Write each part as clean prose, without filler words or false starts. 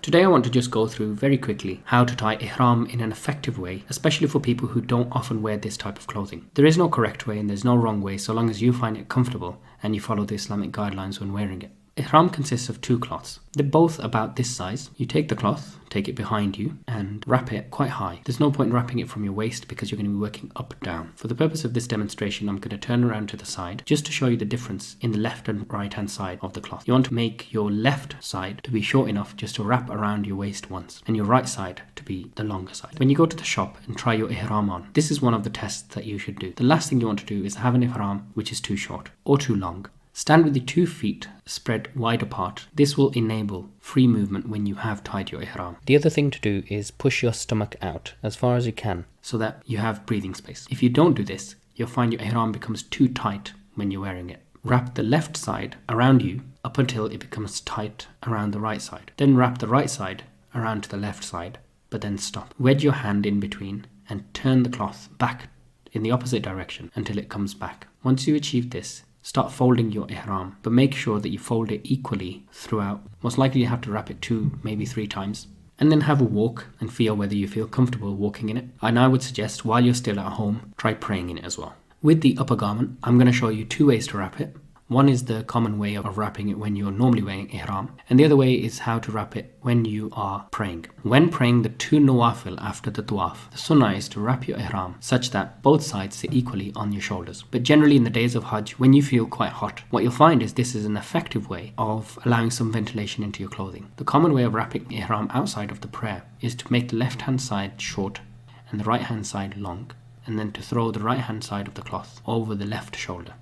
Today I want to just go through very quickly how to tie ihram in an effective way, especially for people who don't often wear this type of clothing. There is no correct way and there's no wrong way so long as you find it comfortable and you follow the Islamic guidelines when wearing it. Ihram consists of two cloths. They're both about this size. You take the cloth, take it behind you and wrap it quite high. There's no point in wrapping it from your waist because you're going to be working up and down. For the purpose of this demonstration, I'm going to turn around to the side just to show you the difference in the left and right hand side of the cloth. You want to make your left side to be short enough just to wrap around your waist once and your right side to be the longer side. When you go to the shop and try your ihram on, this is one of the tests that you should do. The last thing you want to do is have an ihram which is too short or too long. Stand with your 2 feet spread wide apart. This will enable free movement when you have tied your ihram. The other thing to do is push your stomach out as far as you can so that you have breathing space. If you don't do this, you'll find your ihram becomes too tight when you're wearing it. Wrap the left side around you up until it becomes tight around the right side. Then wrap the right side around to the left side, but then stop. Wedge your hand in between and turn the cloth back in the opposite direction until it comes back. Once you achieve this, start folding your ihram, but make sure that you fold it equally throughout. Most likely you have to wrap it 2, maybe 3 times. And then have a walk and feel whether you feel comfortable walking in it. And I would suggest while you're still at home, try praying in it as well. With the upper garment, I'm going to show you 2 ways to wrap it. One is the common way of wrapping it when you're normally wearing ihram, and the other way is how to wrap it when you are praying. When praying the 2 nawafil after the tawaf, the sunnah is to wrap your ihram such that both sides sit equally on your shoulders. But generally in the days of Hajj, when you feel quite hot, what you'll find is this is an effective way of allowing some ventilation into your clothing. The common way of wrapping ihram outside of the prayer is to make the left hand side short and the right hand side long, and then to throw the right hand side of the cloth over the left shoulder.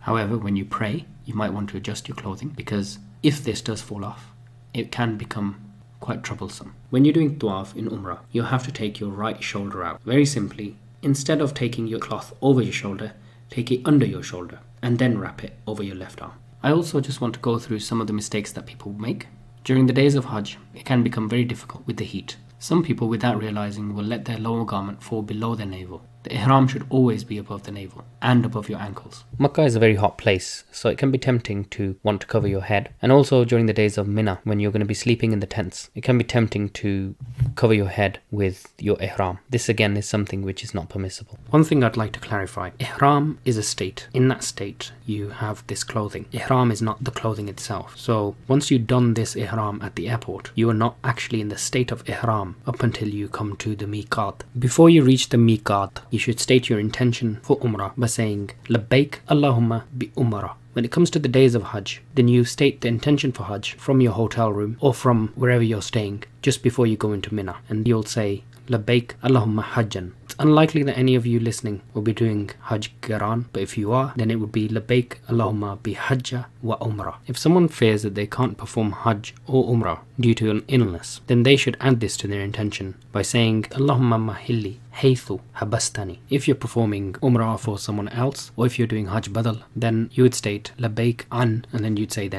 However, when you pray, you might want to adjust your clothing because if this does fall off, it can become quite troublesome. When you're doing tawaf in umrah, you'll have to take your right shoulder out. Very simply, instead of taking your cloth over your shoulder, take it under your shoulder and then wrap it over your left arm. I also just want to go through some of the mistakes that people make. During the days of Hajj, it can become very difficult with the heat. Some people, without realizing, will let their lower garment fall below their navel. The ihram should always be above the navel and above your ankles. Makkah is a very hot place, so it can be tempting to want to cover your head. And also during the days of Mina, when you're going to be sleeping in the tents, it can be tempting to cover your head with your ihram. This again is something which is not permissible. One thing I'd like to clarify, ihram is a state. In that state, you have this clothing. Ihram is not the clothing itself. So once you don this ihram at the airport, you are not actually in the state of ihram up until you come to the miqat. Before you reach the miqat, you should state your intention for Umrah by saying Labbaik Allahumma bi Umrah. When it comes to the days of Hajj, then you state the intention for Hajj from your hotel room or from wherever you're staying just before you go into Mina, and you'll say Labbaik Allahumma Hajjan. It's unlikely that any of you listening will be doing Hajj Qiran, but if you are, then it would be Labbaik Allahumma bi Hajja wa Umrah. If someone fears that they can't perform Hajj or Umrah due to an illness, then they should add this to their intention by saying Allahumma mahilli haythu habastani. If you're performing Umrah for someone else, or if you're doing Hajj Badal, then you would state Labbaik an, and then you'd say then